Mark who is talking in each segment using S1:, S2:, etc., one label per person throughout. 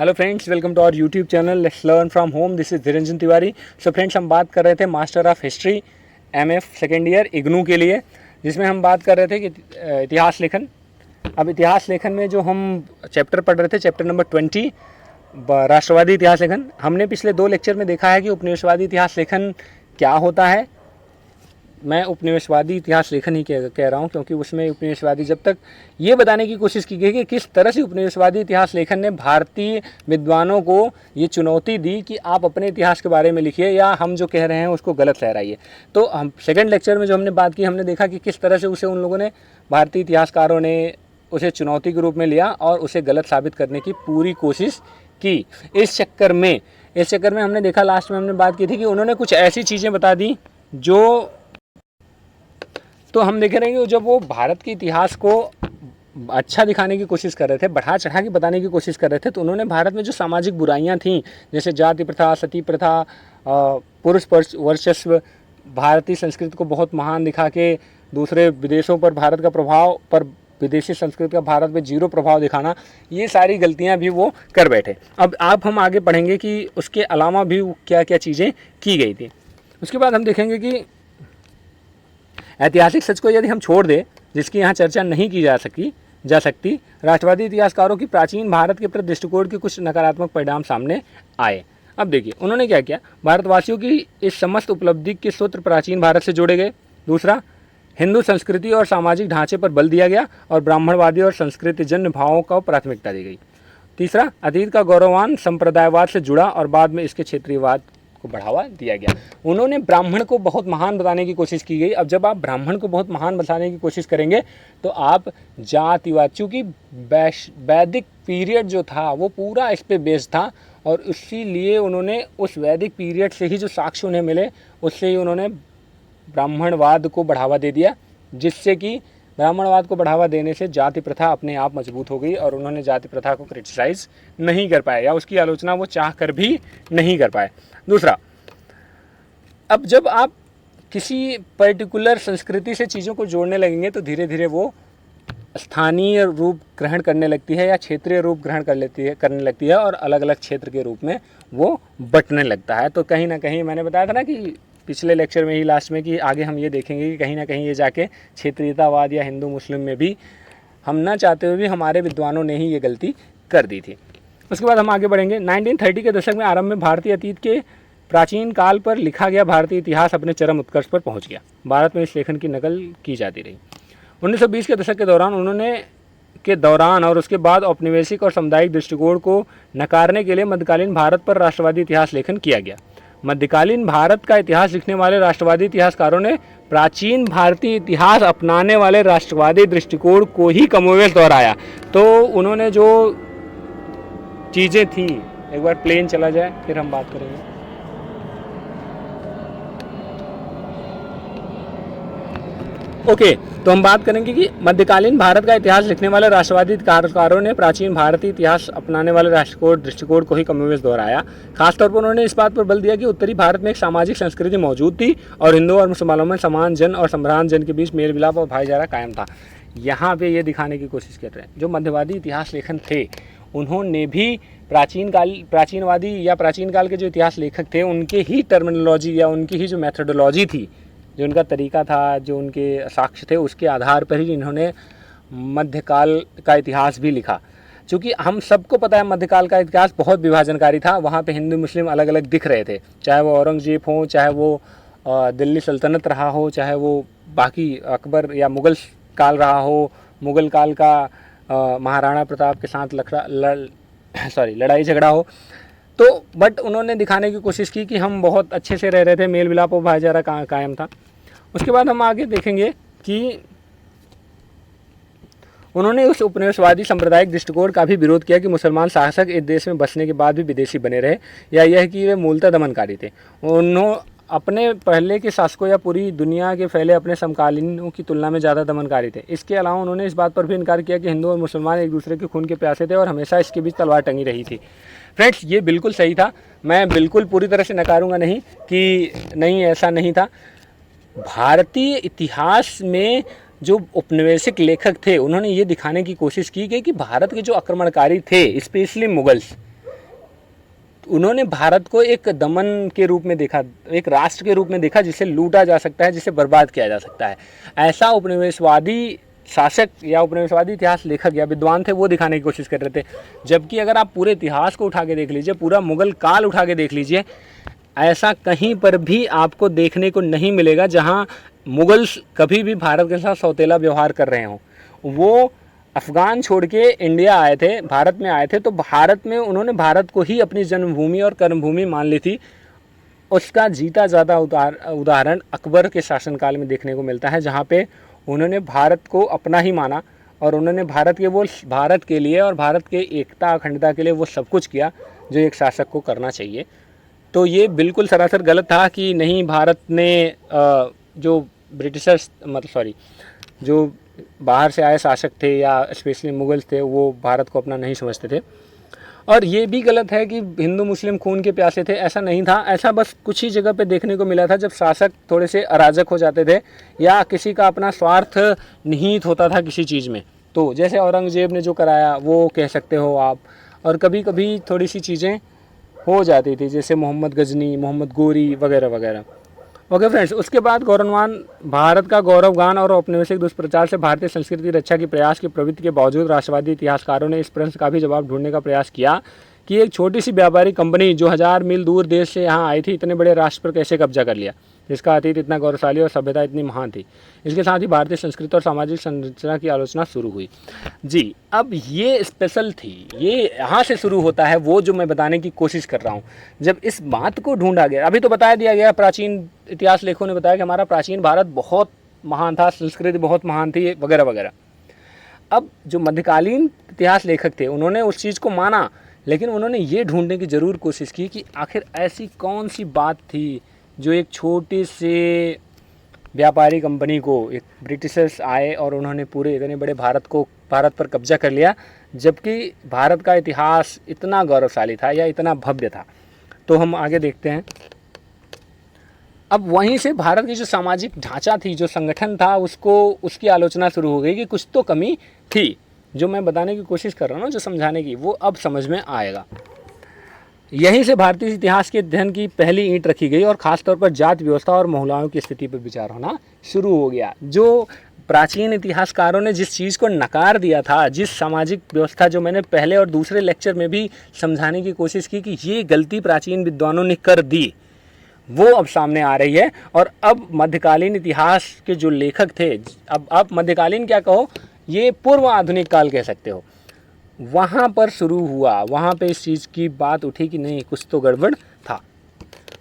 S1: Hello friends, welcome to our YouTube channel let's learn from home. This is Niranjan Tiwari. So friends, हम बात कर रहे थे master of history MF second year IGNOU के लिए, जिसमें हम बात कर रहे थे कि इतिहास लेखन। अब इतिहास लेखन में जो हम चैप्टर पढ़ रहे थे, चैप्टर नंबर 20 राष्ट्रवादी इतिहास लेखन, हमने पिछले 2 लेक्चर में देखा है कि उपनिवेशवादी इतिहास लेखन क्या होता है। मैं उपनिवेशवादी इतिहास लेखन ही कह रहा हूँ, क्योंकि उसमें उपनिवेशवादी जब तक ये बताने की कोशिश की गई कि किस तरह से उपनिवेशवादी इतिहास लेखन ने भारतीय विद्वानों को ये चुनौती दी कि आप अपने इतिहास के बारे में लिखिए या हम जो कह रहे हैं उसको गलत ठहराइए। तो हम सेकेंड लेक्चर में जो हमने बात की, हमने देखा कि किस तरह से उसे उन लोगों ने, भारतीय इतिहासकारों ने उसे चुनौती के रूप में लिया और उसे गलत साबित करने की पूरी कोशिश की। इस चक्कर में हमने देखा, लास्ट में हमने बात की थी कि उन्होंने कुछ ऐसी चीज़ें बता दी जो, तो हम देख रहे हैं कि जब वो भारत के इतिहास को अच्छा दिखाने की कोशिश कर रहे थे, बढ़ा चढ़ा के बताने की कोशिश कर रहे थे, तो उन्होंने भारत में जो सामाजिक बुराइयां थीं, जैसे जाति प्रथा, सती प्रथा, पुरुष वर्चस्व, भारतीय संस्कृति को बहुत महान दिखा के दूसरे विदेशों पर भारत का प्रभाव, पर विदेशी संस्कृति का भारत में 0 प्रभाव दिखाना, ये सारी गलतियां भी वो कर बैठे। अब हम आगे पढ़ेंगे कि उसके अलावा भी क्या क्या चीज़ें की गई थी। उसके बाद हम देखेंगे कि ऐतिहासिक सच को यदि हम छोड़ दें, जिसकी यहाँ चर्चा नहीं की जा सकती, राष्ट्रवादी इतिहासकारों की प्राचीन भारत के प्रति दृष्टिकोण के कुछ नकारात्मक परिणाम सामने आए। अब देखिए उन्होंने क्या किया। भारतवासियों की इस समस्त उपलब्धि के सूत्र प्राचीन भारत से जोड़े गए। दूसरा, हिंदू संस्कृति और सामाजिक ढांचे पर बल दिया गया और ब्राह्मणवादी और संस्कृतिजन्य भावों को प्राथमिकता दी गई। तीसरा, अतीत का गौरवान संप्रदायवाद से जुड़ा और बाद में इसके क्षेत्रीयवाद को बढ़ावा दिया गया। उन्होंने ब्राह्मण को बहुत महान बताने की कोशिश की गई। अब जब आप ब्राह्मण को बहुत महान बताने की कोशिश करेंगे तो आप जातिवाद, चूँकि वैदिक पीरियड जो था वो पूरा इस पे बेस्ड था और इसीलिए उन्होंने उस वैदिक पीरियड से ही जो साक्ष्य उन्हें मिले उससे ही उन्होंने ब्राह्मणवाद को बढ़ावा दे दिया, जिससे कि ब्राह्मणवाद को बढ़ावा देने से जाति प्रथा अपने आप मजबूत हो गई और उन्होंने जाति प्रथा को क्रिटिसाइज नहीं कर पाए या उसकी आलोचना वो चाह कर भी नहीं कर पाए। दूसरा, अब जब आप किसी पर्टिकुलर संस्कृति से चीज़ों को जोड़ने लगेंगे तो धीरे धीरे वो स्थानीय रूप ग्रहण करने लगती है या क्षेत्रीय रूप ग्रहण करने लगती है और अलग अलग क्षेत्र के रूप में वो बंटने लगता है। तो कहीं ना कहीं मैंने बताया था ना कि पिछले लेक्चर में ही लास्ट में कि आगे हम ये देखेंगे कि कहीं ना कहीं ये जाके क्षेत्रीयतावाद या हिंदू मुस्लिम में भी हम ना चाहते हुए भी हमारे विद्वानों ने ही ये गलती कर दी थी। उसके बाद हम आगे बढ़ेंगे। 1930 के दशक में आरंभ में भारतीय अतीत के प्राचीन काल पर लिखा गया भारतीय इतिहास अपने चरम उत्कर्ष पर पहुंच गया। भारत में इस लेखन की नकल की जाती रही। 1920 के दशक के दौरान और उसके बाद औपनिवेशिक और सामुदायिक दृष्टिकोण को नकारने के लिए मध्यकालीन भारत पर राष्ट्रवादी इतिहास लेखन किया गया। मध्यकालीन भारत का इतिहास लिखने वाले राष्ट्रवादी इतिहासकारों ने प्राचीन भारतीय इतिहास अपनाने वाले राष्ट्रवादी दृष्टिकोण को ही कमोवेश दोहराया। तो उन्होंने जो चीज़ें थी, एक बार प्लेन चला जाए फिर हम बात करेंगे। ओके, तो हम बात करेंगे कि मध्यकालीन भारत का इतिहास लिखने वाले राष्ट्रवादी इतिहासकारों ने प्राचीन भारतीय इतिहास अपनाने वाले दृष्टिकोण को ही कमोवेश दोहराया। खासतौर पर उन्होंने इस बात पर बल दिया कि उत्तरी भारत में एक सामाजिक संस्कृति मौजूद थी और हिंदू और मुसलमानों में समान जन और संभ्रांत जन के बीच मेल मिलाप और भाईचारा कायम था। यहाँ पे ये दिखाने की कोशिश कर रहे हैं जो मध्यवादी इतिहास लेखन थे, उन्होंने भी प्राचीनवादी या प्राचीन काल के जो इतिहास लेखक थे उनके ही टर्मिनोलॉजी या उनकी ही जो मैथडोलॉजी थी, जो उनका तरीका था, जो उनके साक्ष्य थे, उसके आधार पर ही इन्होंने मध्यकाल का इतिहास भी लिखा। क्योंकि हम सबको पता है मध्यकाल का इतिहास बहुत विभाजनकारी था। वहाँ पे हिंदू मुस्लिम अलग अलग दिख रहे थे, चाहे वो औरंगजेब हो, चाहे वो दिल्ली सल्तनत रहा हो, चाहे वो बाकी अकबर या मुग़ल काल रहा हो, मुग़ल काल का महाराणा प्रताप के साथ लड़ाई झगड़ा हो। तो बट उन्होंने दिखाने की कोशिश की कि हम बहुत अच्छे से रह रहे थे, मेल मिलाप और भाईचारा कायम था। उसके बाद हम आगे देखेंगे कि उन्होंने उस उपनिवेशवादी सांप्रदायिक दृष्टिकोण का भी विरोध किया कि मुसलमान शासक इस देश में बसने के बाद भी विदेशी बने रहे, या यह कि वे मूलतः दमनकारी थे। उन्होंने अपने पहले के शासकों या पूरी दुनिया के फैले अपने समकालीनों की तुलना में ज़्यादा दमनकारी थे। इसके अलावा उन्होंने इस बात पर भी इनकार किया कि हिंदू और मुसलमान एक दूसरे के खून के प्यासे थे और हमेशा इसके बीच तलवार टंगी रही थी। फ्रेंड्स, ये बिल्कुल सही था। मैं बिल्कुल पूरी तरह से नकारूंगा नहीं कि नहीं, ऐसा नहीं था। भारतीय इतिहास में जो औपनिवेशिक लेखक थे उन्होंने ये दिखाने की कोशिश की गई कि भारत के जो आक्रमणकारी थे, स्पेशली मुगल्स, उन्होंने भारत को एक दमन के रूप में देखा, एक राष्ट्र के रूप में देखा जिसे लूटा जा सकता है, जिसे बर्बाद किया जा सकता है। ऐसा उपनिवेशवादी शासक या उपनिवेशवादी इतिहास लेखक या विद्वान थे, वो दिखाने की कोशिश कर रहे थे। जबकि अगर आप पूरे इतिहास को उठा के देख लीजिए, पूरा मुगल काल उठा के देख लीजिए, ऐसा कहीं पर भी आपको देखने को नहीं मिलेगा जहां मुगल्स कभी भी भारत के साथ सौतेला व्यवहार कर रहे हों। वो अफ़गान छोड़ के इंडिया आए थे, भारत में आए थे, तो भारत में उन्होंने भारत को ही अपनी जन्मभूमि और कर्मभूमि मान ली थी। उसका जीता ज़्यादा उदाहरण अकबर के शासनकाल में देखने को मिलता है, जहाँ पे उन्होंने भारत को अपना ही माना और उन्होंने भारत के लिए और भारत के एकता अखंडता के लिए वो सब कुछ किया जो एक शासक को करना चाहिए। तो ये बिल्कुल सरासर गलत था कि नहीं, भारत ने जो ब्रिटिशर्स जो बाहर से आए शासक थे या स्पेशली मुगल्स थे, वो भारत को अपना नहीं समझते थे। और ये भी गलत है कि हिंदू मुस्लिम खून के प्यासे थे, ऐसा नहीं था। ऐसा बस कुछ ही जगह पे देखने को मिला था जब शासक थोड़े से अराजक हो जाते थे या किसी का अपना स्वार्थ निहित होता था किसी चीज़ में। तो जैसे औरंगजेब ने जो कराया वो कह सकते हो आप, और कभी कभी थोड़ी सी चीज़ें हो जाती थी, जैसे मोहम्मद गजनी, मोहम्मद गोरी वगैरह वगैरह। ओके फ्रेंड्स, उसके बाद गौरववान भारत का गौरवगान और औपनिवेशिक दुष्प्रचार से भारतीय संस्कृति रक्षा की प्रयास की प्रवृत्ति के बावजूद राष्ट्रवादी इतिहासकारों ने इस प्रश्न का भी जवाब ढूंढने का प्रयास किया कि एक छोटी सी व्यापारी कंपनी जो 1000 मील दूर देश से यहाँ आई थी, इतने बड़े राष्ट्र पर कैसे कब्जा कर लिया, जिसका अतीत इतना गौरवशाली और सभ्यता इतनी महान थी। इसके साथ ही भारतीय संस्कृति और सामाजिक संरचना की आलोचना शुरू हुई। जी, अब ये स्पेशल थी, ये यहाँ से शुरू होता है वो जो मैं बताने की कोशिश कर रहा हूँ। जब इस बात को ढूंढा गया, अभी तो बता दिया गया, प्राचीन इतिहास लेखों ने बताया कि हमारा प्राचीन भारत बहुत महान था, संस्कृति बहुत महान थी वगैरह वगैरह। अब जो मध्यकालीन इतिहास लेखक थे उन्होंने उस चीज़ को माना, लेकिन उन्होंने ये ढूंढने की ज़रूर कोशिश की कि आखिर ऐसी कौन सी बात थी जो एक छोटे से व्यापारी कंपनी को, एक ब्रिटिशर्स आए और उन्होंने पूरे इतने बड़े भारत पर कब्जा कर लिया, जबकि भारत का इतिहास इतना गौरवशाली था या इतना भव्य था। तो हम आगे देखते हैं। अब वहीं से भारत की जो सामाजिक ढांचा थी, जो संगठन था, उसकी आलोचना शुरू हो गई कि कुछ तो कमी थी। जो मैं बताने की कोशिश कर रहा हूँ ना, जो समझाने की, वो अब समझ में आएगा। यहीं से भारतीय इतिहास के अध्ययन की पहली ईंट रखी गई और ख़ासतौर पर जाति व्यवस्था और महिलाओं की स्थिति पर विचार होना शुरू हो गया। जो प्राचीन इतिहासकारों ने जिस चीज़ को नकार दिया था, जिस सामाजिक व्यवस्था, जो मैंने पहले और दूसरे लेक्चर में भी समझाने की कोशिश की कि ये गलती प्राचीन विद्वानों ने कर दी, वो अब सामने आ रही है। और अब मध्यकालीन इतिहास के जो लेखक थे, अब मध्यकालीन क्या कहो, ये पूर्व आधुनिक काल कह सकते हो, वहाँ पर शुरू हुआ, वहाँ पे इस चीज़ की बात उठी कि नहीं, कुछ तो गड़बड़ था।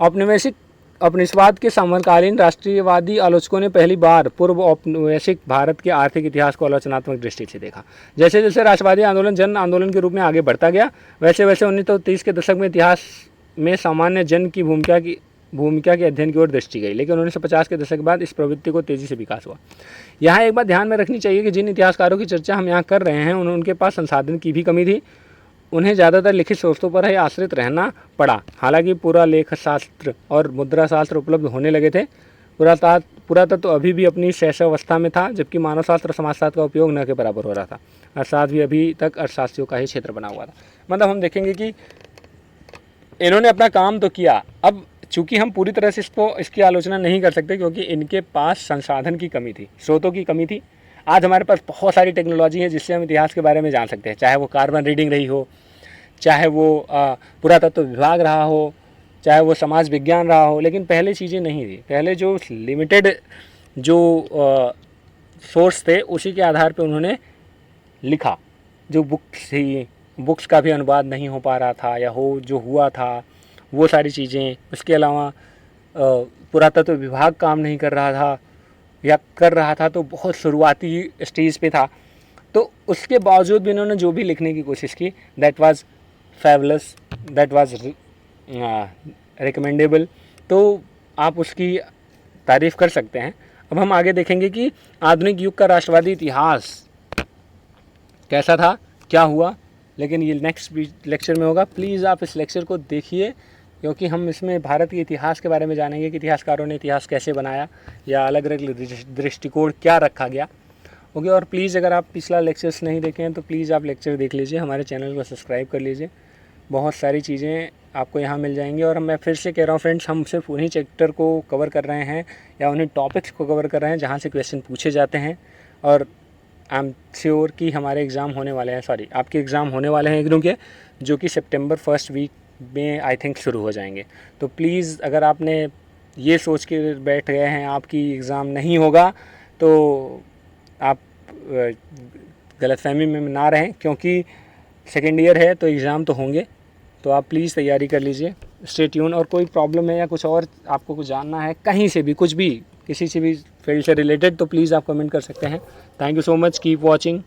S1: औपनिवेशवाद के समकालीन राष्ट्रीयवादी आलोचकों ने पहली बार पूर्व औपनिवेशिक भारत के आर्थिक इतिहास को आलोचनात्मक दृष्टि से देखा। जैसे जैसे राष्ट्रवादी आंदोलन जन आंदोलन के रूप में आगे बढ़ता गया, वैसे वैसे 1930 के दशक में इतिहास में सामान्य जन की भूमिका के अध्ययन की ओर दृष्टि गई। लेकिन 1950 के दशक के बाद इस प्रवृत्ति को तेज़ी से विकास हुआ। यहाँ एक बात ध्यान में रखनी चाहिए कि जिन इतिहासकारों की चर्चा हम यहाँ कर रहे हैं, उनके पास संसाधन की भी कमी थी। उन्हें ज़्यादातर लिखित स्रोतों पर ही आश्रित रहना पड़ा। हालांकि पूरा लेखशास्त्र और मुद्रा शास्त्र उपलब्ध होने लगे थे। पुरातत्व अभी भी अपनी शैशवावस्था में था, जबकि मानवशास्त्र और समाजशास्त्र का उपयोग न के बराबर हो रहा था। अर्थशास्त्र भी अभी तक अर्थशास्त्रियों का ही क्षेत्र बना हुआ था। मतलब हम देखेंगे कि इन्होंने अपना काम तो किया। अब चूँकि हम पूरी तरह से इसकी आलोचना नहीं कर सकते, क्योंकि इनके पास संसाधन की कमी थी, स्रोतों की कमी थी। आज हमारे पास बहुत सारी टेक्नोलॉजी है जिससे हम इतिहास के बारे में जान सकते हैं, चाहे वो कार्बन रीडिंग रही हो, चाहे वो पुरातत्व विभाग रहा हो, चाहे वो समाज विज्ञान रहा हो। लेकिन पहले चीज़ें नहीं थी। पहले जो लिमिटेड जो सोर्स थे, उसी के आधार पे उन्होंने लिखा। जो बुक्स थी, बुक्स का भी अनुवाद नहीं हो पा रहा था, या जो हुआ था वो सारी चीज़ें। उसके अलावा पुरातत्व विभाग काम नहीं कर रहा था, या कर रहा था तो बहुत शुरुआती स्टेज पे था। तो उसके बावजूद भी इन्होंने जो भी लिखने की कोशिश की, that was fabulous, that was recommendable. तो आप उसकी तारीफ़ कर सकते हैं। अब हम आगे देखेंगे कि आधुनिक युग का राष्ट्रवादी इतिहास कैसा था, क्या हुआ, लेकिन ये नेक्स्ट लेक्चर में होगा। प्लीज़ आप इस लेक्चर को देखिए, क्योंकि हम इसमें भारत के इतिहास के बारे में जानेंगे कि इतिहासकारों ने इतिहास कैसे बनाया, या अलग अलग दृष्टिकोण क्या रखा गया। ओके, और प्लीज़ अगर आप पिछला लेक्चर्स नहीं देखे हैं तो प्लीज़ आप लेक्चर देख लीजिए, हमारे चैनल को सब्सक्राइब कर लीजिए। बहुत सारी चीज़ें आपको यहाँ मिल जाएंगी। और मैं फिर से कह रहा हूँ फ्रेंड्स, हम सिर्फ उन्हीं चैप्टर को कवर कर रहे हैं या उन्हीं टॉपिक्स को कवर कर रहे हैं जहाँ से क्वेश्चन पूछे जाते हैं। और आई एम श्योर कि हमारे एग्ज़ाम होने वाले हैं, सॉरी आपके एग्ज़ाम होने वाले हैं इग्नू के, जो कि सितंबर फर्स्ट वीक में आई थिंक शुरू हो जाएंगे। तो प्लीज़ अगर आपने ये सोच के बैठ गए हैं आपकी एग्ज़ाम नहीं होगा, तो आप गलतफहमी में ना रहें, क्योंकि सेकेंड ईयर है तो एग्ज़ाम तो होंगे। तो आप प्लीज़ तैयारी कर लीजिए, स्टे ट्यून। और कोई प्रॉब्लम है या कुछ और आपको कुछ जानना है कहीं से भी, कुछ भी, किसी से भी फील्ड से रिलेटेड, तो प्लीज़ आप कमेंट कर सकते हैं। Thank you so much, keep watching.